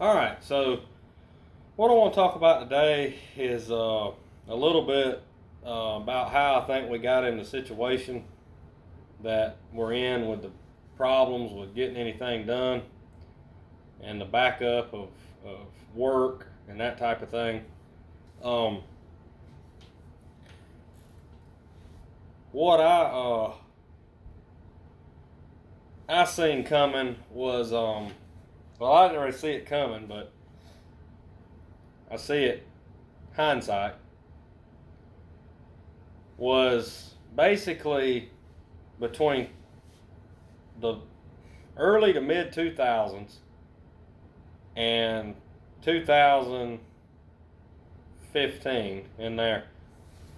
All right, so what I want to talk about today is a little bit about how I think we got in the situation that we're in with the problems with getting anything done and the backup of work and that type of thing. Um, what I seen coming was well, I didn't really see it coming, but I see it hindsight was basically between the early to mid 2000s and 2015 in there,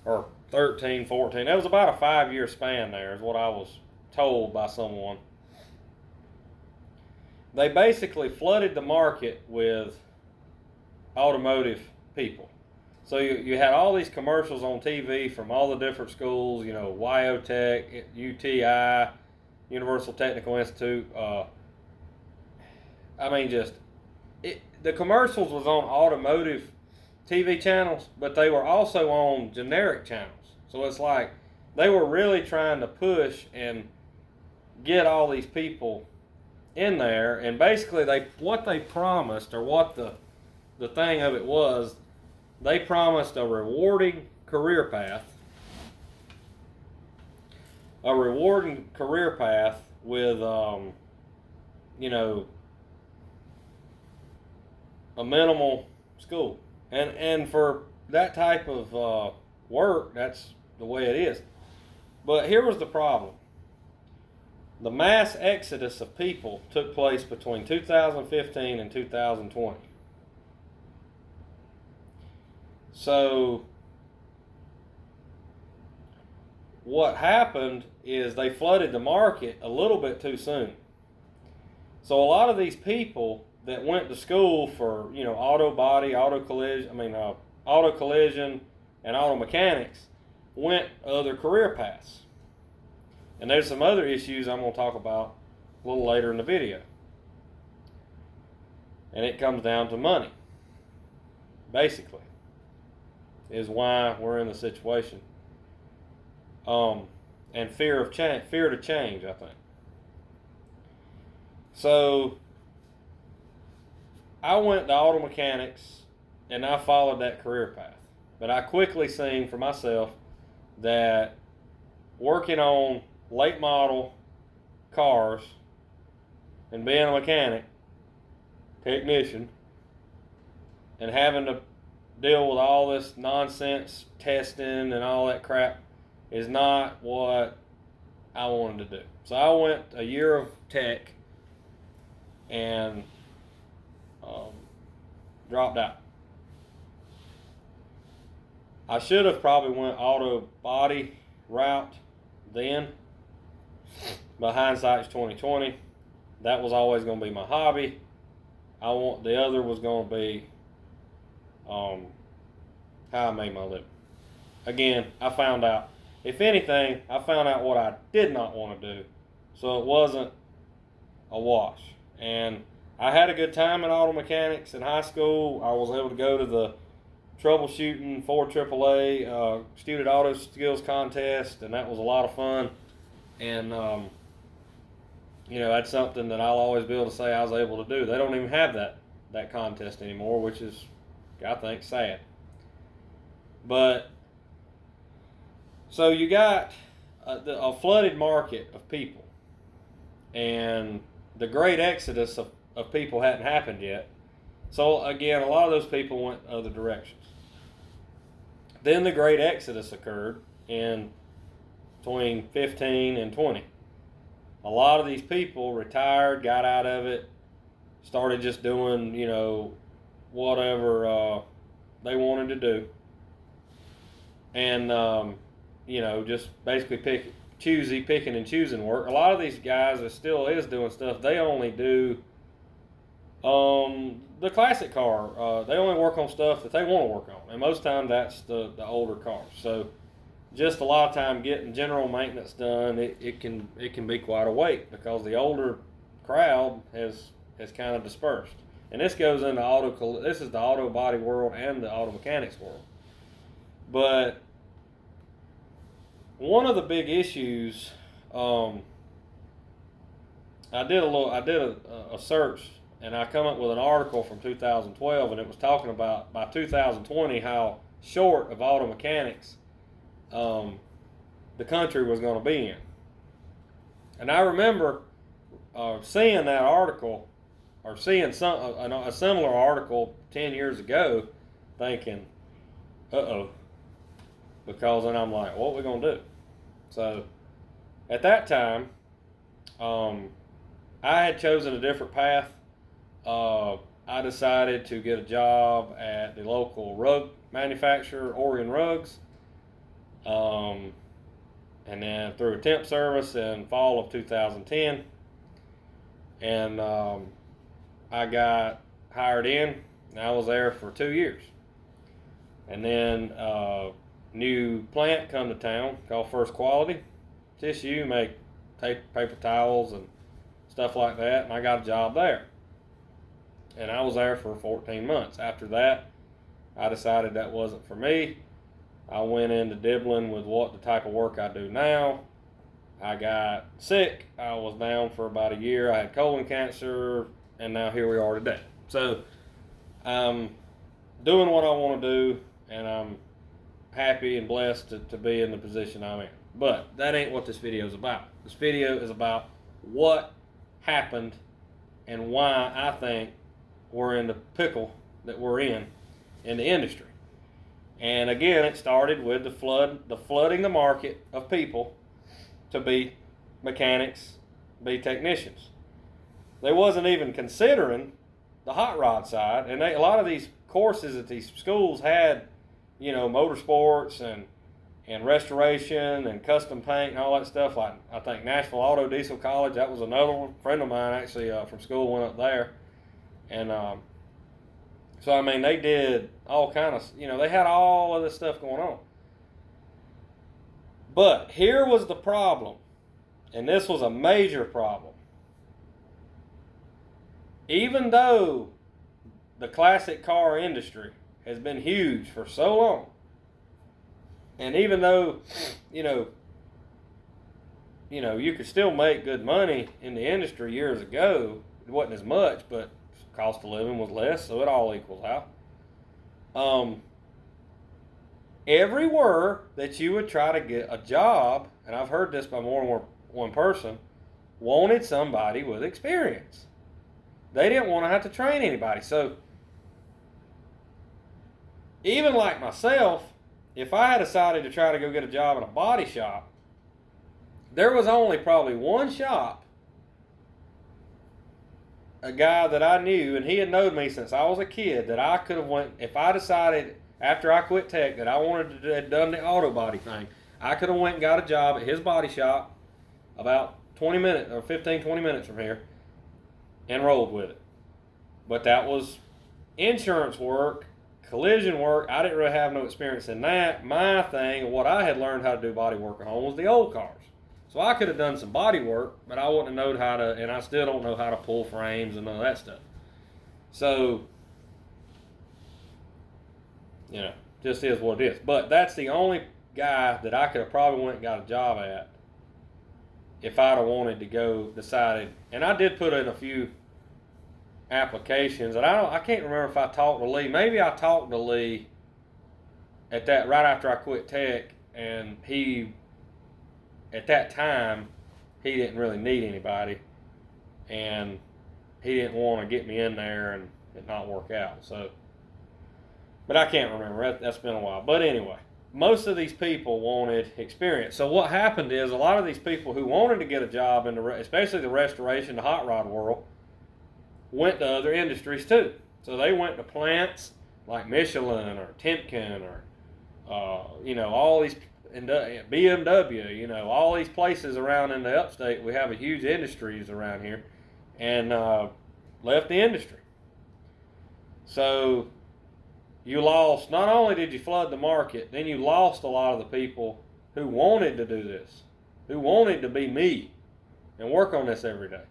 or 13, 14. It was about a 5 year span there, is what I was told by someone. They basically flooded the market with automotive people. So you had all these commercials on TV from all the different schools, YOTech, UTI, Universal Technical Institute. I mean, the commercials was on automotive TV channels, but they were also on generic channels. So it's like they were really trying to push and get all these people in there, and basically what they promised, or what the thing of it was, they promised a rewarding career path, with you know a minimal school, and for that type of work, that's the way it is. But here was the problem: the mass exodus of people took place between 2015 and 2020. So what happened is they flooded the market a little bit too soon. So a lot of these people that went to school for auto body, auto collision, and auto mechanics went other career paths. And there's some other issues I'm going to talk about a little later in the video. And it comes down to money, basically, is why we're in the situation. And fear to change, I think. So I went to auto mechanics and I followed that career path. But I quickly seen for myself that working on late model cars and being a mechanic, technician, and having to deal with all this nonsense testing and all that crap is not what I wanted to do. So I went a year of tech and dropped out. I should have probably went auto body route then, but hindsight's 2020. That was always going to be my hobby. The other was going to be how I made my living. Again, I found out. If anything, I found out what I did not want to do, so it wasn't a wash. And I had a good time in auto mechanics in high school. I was able to go to the troubleshooting Ford AAA student auto skills contest, and that was a lot of fun. And that's something that I'll always be able to say I was able to do. They don't even have that contest anymore, which is, I think, sad. But so you got a flooded market of people, and the great exodus of people hadn't happened yet. So again, a lot of those people went other directions. Then the great exodus occurred in between 15 and 20. A lot of these people retired, got out of it, started just doing, whatever they wanted to do. And, just basically picking and choosing work. A lot of these guys that still is doing stuff, they only do the classic car. They only work on stuff that they want to work on. And most of the time that's the older cars. So just a lot of time getting general maintenance done, it can be quite a wait because the older crowd has kind of dispersed. And this goes into this is the auto body world and the auto mechanics world. But one of the big issues, I did a search, and I come up with an article from 2012, and it was talking about by 2020 how short of auto mechanics the country was going to be in. And I remember seeing that article, or seeing a similar article 10 years ago, thinking, because then I'm like, what are we going to do? So at that time, I had chosen a different path. I decided to get a job at the local rug manufacturer, Oregon Rugs. And then through a temp service in fall of 2010. And I got hired in, and I was there for 2 years. And then new plant come to town called First Quality Tissue, make paper towels and stuff like that, and I got a job there. And I was there for 14 months. After that, I decided that wasn't for me. I went into dibbling with the type of work I do now. I got sick. I was down for about a year. I had colon cancer, and now here we are today. So I'm doing what I want to do, and I'm happy and blessed to be in the position I'm in. But that ain't what this video is about. This video is about what happened and why I think we're in the pickle that we're in the industry. And again, it started with the flooding the market of people to be mechanics, be technicians. They wasn't even considering the hot rod side, and a lot of these courses at these schools had, motorsports and restoration and custom paint and all that stuff. Like I think Nashville Auto Diesel College, that was another one. A friend of mine actually from school went up there, and so I mean they did all kind of, they had all of this stuff going on. But here was the problem, and this was a major problem. Even though the classic car industry has been huge for so long, and even though, you could still make good money in the industry years ago, it wasn't as much, but cost of living was less, so it all equals out. Everywhere that you would try to get a job, and I've heard this by more than one person, wanted somebody with experience. They didn't want to have to train anybody. So even like myself, if I had decided to try to go get a job in a body shop, there was only probably one shop, a guy that I knew, and he had known me since I was a kid, that I could have went, if I decided after I quit tech that I wanted to have done the auto body thing, I could have went and got a job at his body shop about 20 minutes or 15, 20 minutes from here and rolled with it. But that was insurance work, collision work. I didn't really have no experience in that. My thing, what I had learned how to do body work at home was the old cars. So I could have done some body work, but I wouldn't have known how to, and I still don't know how to pull frames and all that stuff. So, just is what it is. But that's the only guy that I could have probably went and got a job at if I'd have wanted to go, decided. And I did put in a few applications, and I can't remember if I talked to Lee. Maybe I talked to Lee at that right after I quit tech, and he, at that time, he didn't really need anybody, and he didn't want to get me in there and it not work out. So, but I can't remember. That's been a while. But anyway, most of these people wanted experience. So what happened is a lot of these people who wanted to get a job in especially the restoration, the hot rod world, went to other industries too. So they went to plants like Michelin or Timken or all these, BMW, all these places around in the upstate. We have a huge industries around here, and left the industry. So you lost, not only did you flood the market, then you lost a lot of the people who wanted to do this, who wanted to be me and work on this every day.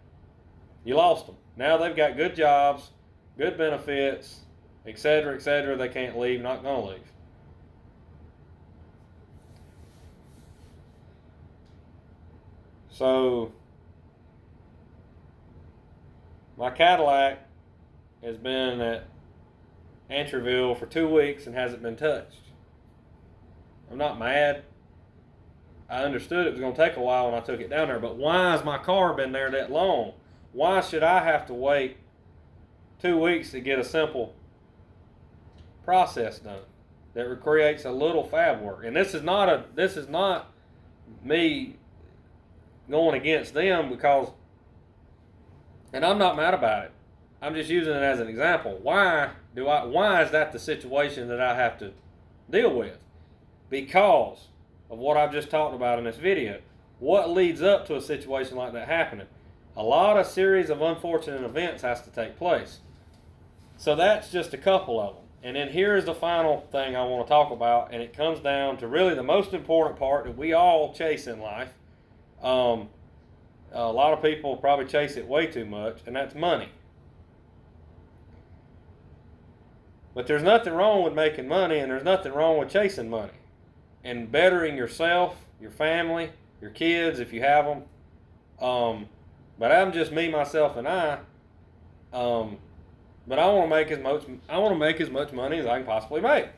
You lost them. Now they've got good jobs, good benefits, etc., etc. They can't leave, not going to leave. So my Cadillac has been at Entryville for 2 weeks and hasn't been touched. I'm not mad. I understood it was going to take a while when I took it down there, but why has my car been there that long? Why should I have to wait 2 weeks to get a simple process done that creates a little fab work? And this is not me going against them, because, and I'm not mad about it. I'm just using it as an example. Why is that the situation that I have to deal with? Because of what I've just talked about in this video. What leads up to a situation like that happening? A lot of series of unfortunate events has to take place. So that's just a couple of them. And then here's the final thing I want to talk about, and it comes down to really the most important part that we all chase in life. A lot of people probably chase it way too much, and that's money. But there's nothing wrong with making money, and there's nothing wrong with chasing money and bettering yourself, your family, your kids if you have them. But I'm just me, myself, and I. But I want to make as much money as I can possibly make.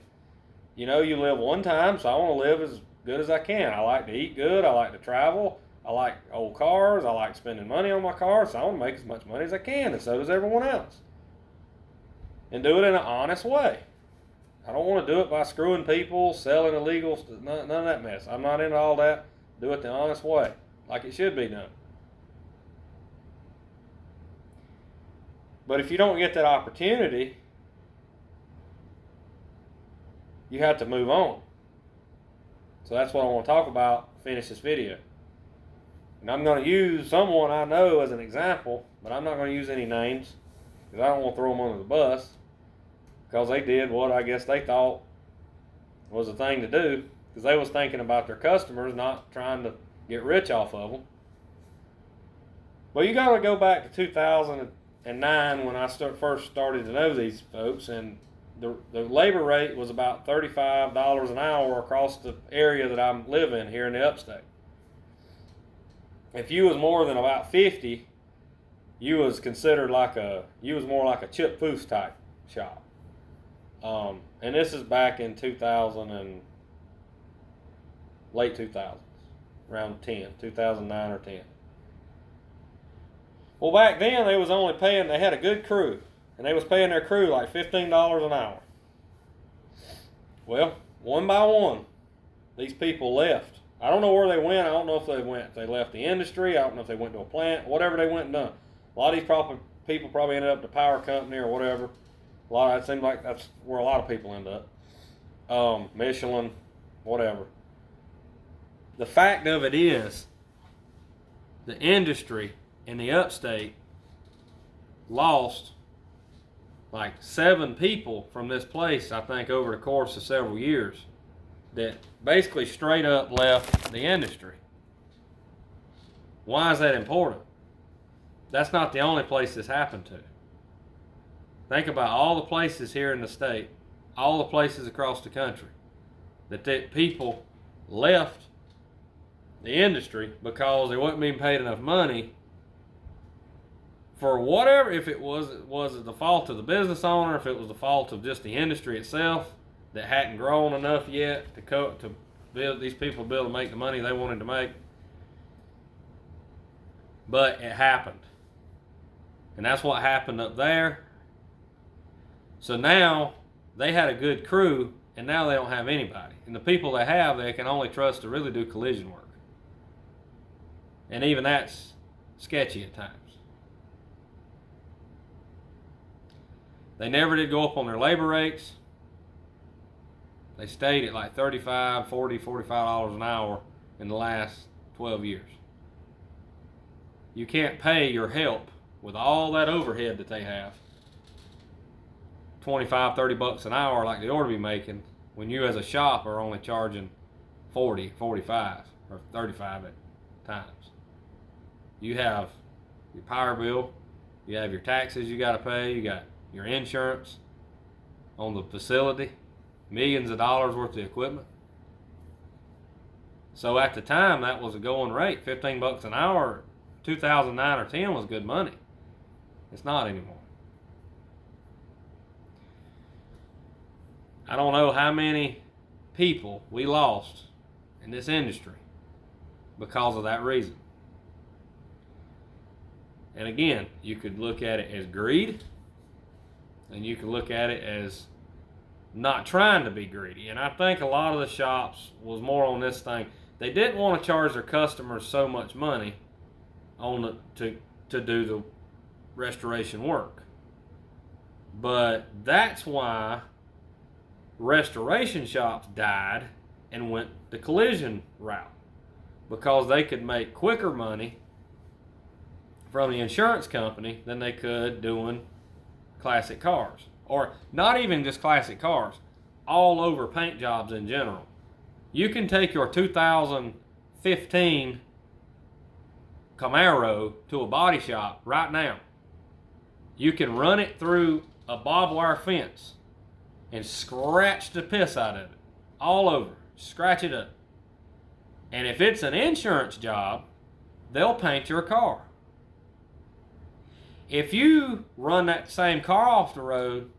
You know, you live one time, so I want to live as good as I can. I like to eat good. I like to travel. I like old cars. I like spending money on my cars. So I want to make as much money as I can, and so does everyone else. And do it in an honest way. I don't want to do it by screwing people, selling illegal, none of that mess. I'm not into all that. Do it the honest way, like it should be done. But if you don't get that opportunity, you have to move on. So that's what I want to talk about, finish this video. And I'm going to use someone I know as an example, but I'm not going to use any names, because I don't want to throw them under the bus, because they did what I guess they thought was the thing to do, because they was thinking about their customers, not trying to get rich off of them. Well, you got to go back to 2009 when I first started to know these folks, and the labor rate was about $35 an hour across the area that I live in here in the upstate. If you was more than about 50, you was considered more like a Chip Foose type shop. And this is back in 2000 and late 2000s, around 2009 or 10. Well, back then they had a good crew, and they was paying their crew like $15 an hour. Well, one by one, these people left. I don't know where they went. I don't know if they left the industry. I don't know if they went to a plant, whatever they went and done. A lot of these people probably ended up at the power company or whatever. It seems like that's where a lot of people end up. Michelin, whatever. The fact of it is, the industry in the upstate lost like 7 people from this place, I think, over the course of several years, that basically straight up left the industry. Why is that important? That's not the only place this happened to. Think about all the places here in the state, all the places across the country, that people left the industry because they wasn't being paid enough money for whatever, if it was the fault of the business owner, if it was the fault of just the industry itself that hadn't grown enough yet to build these people be able to make the money they wanted to make. But it happened. And that's what happened up there. So now they had a good crew, and now they don't have anybody. And the people they have, they can only trust to really do collision work. And even that's sketchy at times. They never did go up on their labor rates. They stayed at like $35, $40, $45 an hour in the last 12 years. You can't pay your help with all that overhead that they have $25, $30 an hour like they ought to be making, when you as a shop are only charging 40, 45, or 35 at times. You have your power bill, you have your taxes you got to pay, you got your insurance on the facility, millions of dollars worth of equipment. So at the time, that was a going rate. $15 an hour, 2009 or 10 was good money. It's not anymore. I don't know how many people we lost in this industry because of that reason. And again, you could look at it as greed, and you could look at it as not trying to be greedy. And I think a lot of the shops was more on this thing. They didn't want to charge their customers so much money on to do the restoration work. But that's why restoration shops died and went the collision route, because they could make quicker money from the insurance company than they could doing classic cars. Or not even just classic cars, all over paint jobs in general. You can take your 2015 Camaro to a body shop right now. You can run it through a barbed wire fence and scratch the piss out of it. All over. Scratch it up. And if it's an insurance job, they'll paint your car. If you run that same car off the road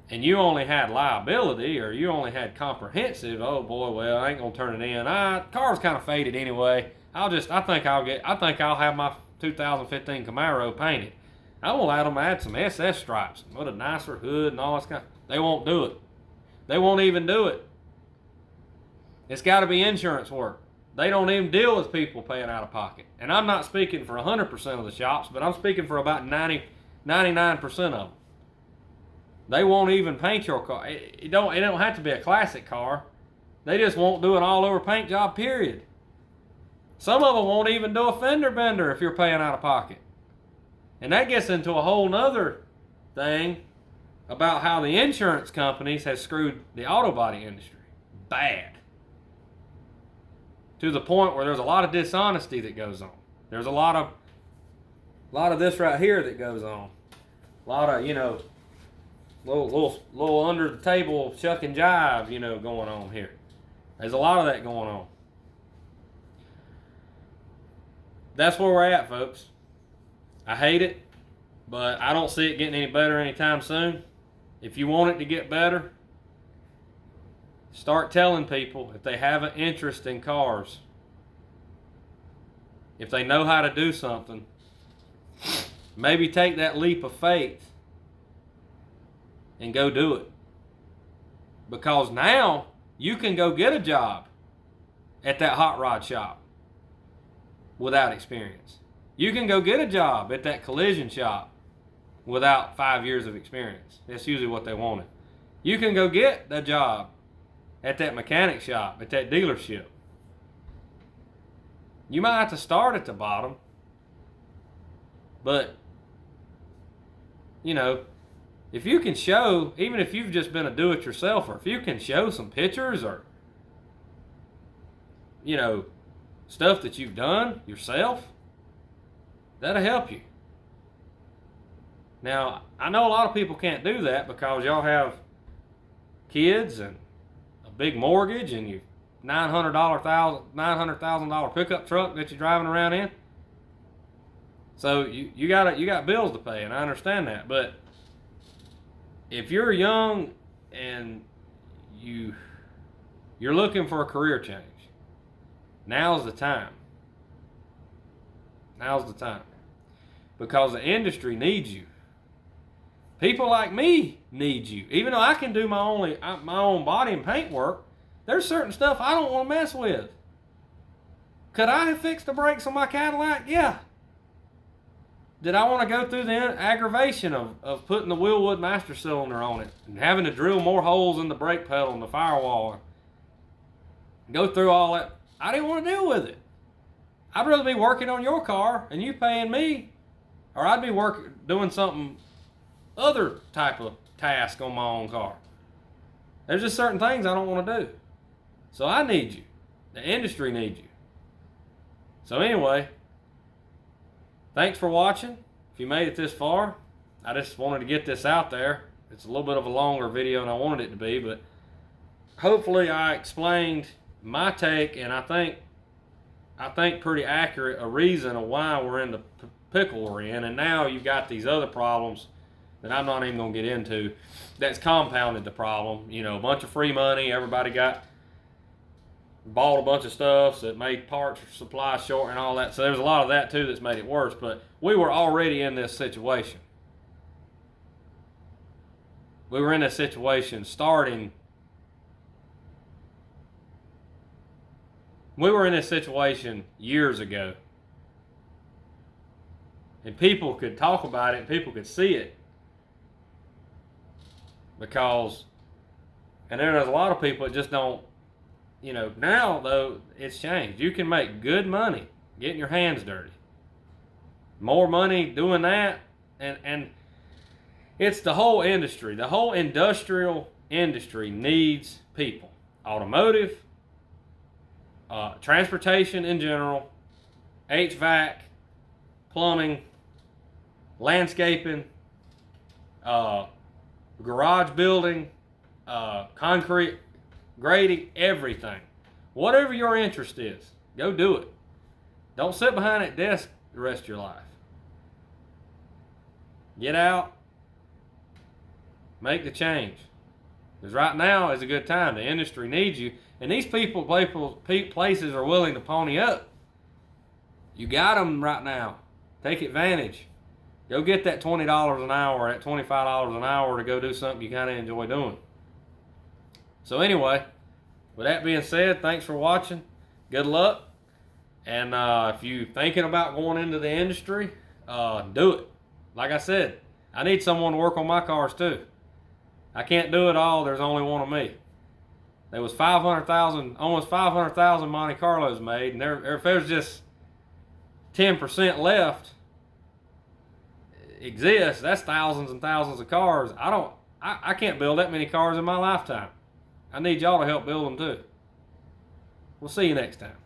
and you only had liability, or you only had comprehensive, oh boy, well, I ain't gonna turn it in. Car's kind of faded anyway. I think I'll have my 2015 Camaro painted. I will add some SS stripes with a nicer hood and all that kind. They won't do it. They won't even do it. It's got to be insurance work. They don't even deal with people paying out of pocket. And I'm not speaking for 100% of the shops, but I'm speaking for about 99% of them. They won't even paint your car. It don't have to be a classic car. They just won't do an all-over paint job, period. Some of them won't even do a fender bender if you're paying out of pocket. And that gets into a whole nother thing about how the insurance companies have screwed the auto body industry bad. To the point where there's a lot of dishonesty that goes on. There's a lot of this right here that goes on. A lot of, little under the table shuck and jive, going on here. There's a lot of that going on. That's where we're at, folks. I hate it, but I don't see it getting any better anytime soon. If you want it to get better, start telling people if they have an interest in cars, if they know how to do something, maybe take that leap of faith and go do it. Because now you can go get a job at that hot rod shop without experience. You can go get a job at that collision shop without 5 years of experience. That's usually what they wanted. You can go get a job at that mechanic shop, at that dealership. You might have to start at the bottom, but, if you can show, even if you've just been a do-it-yourselfer, if you can show some pictures or, stuff that you've done yourself, that'll help you. Now, I know a lot of people can't do that because y'all have kids and a big mortgage and you $900,000 pickup truck that you're driving around in. So you got bills to pay, and I understand that. But if you're young and you're looking for a career change, now's the time. Now's the time. Because the industry needs you. People like me need you. Even though I can do my own body and paint work, there's certain stuff I don't want to mess with. Could I have fixed the brakes on my Cadillac? Yeah. Did I want to go through the aggravation of putting the Willwood master cylinder on it and having to drill more holes in the brake pedal and the firewall? Go through all that. I didn't want to deal with it. I'd rather be working on your car and you paying me, or I'd be doing something other type of task on my own car. There's just certain things I don't want to do. So I need you. The industry needs you. So anyway, thanks for watching. If you made it this far, I just wanted to get this out there. It's a little bit of a longer video than I wanted it to be, but hopefully I explained my take, and I think pretty accurate, a reason of why we're in the pickle we're in. And now you've got these other problems that I'm not even going to get into that's compounded the problem. You know, a bunch of free money. Everybody bought a bunch of stuff that made parts supply short and all that. So there's a lot of that too that's made it worse. But we were already in this situation. We were in this situation we were in this situation years ago. And people could talk about it and people could see it. And there's a lot of people that just don't, now though it's changed. You can make good money getting your hands dirty. More money doing that, and it's the whole industry. The whole industrial industry needs people. Automotive, transportation in general, HVAC, plumbing, landscaping, garage building, concrete, grading, everything. Whatever your interest is, go do it. Don't sit behind that desk the rest of your life. Get out, make the change. Because right now is a good time. The industry needs you. And these places are willing to pony up. You got them right now. Take advantage. Go get that $20 an hour, that $25 an hour to go do something you kind of enjoy doing. So anyway, with that being said, thanks for watching. Good luck. And if you're thinking about going into the industry, do it. Like I said, I need someone to work on my cars too. I can't do it all. There's only one of me. There was almost 500,000 Monte Carlos made, and if there's just 10% left exists, that's thousands and thousands of cars. I can't build that many cars in my lifetime. I need y'all to help build them too. We'll see you next time.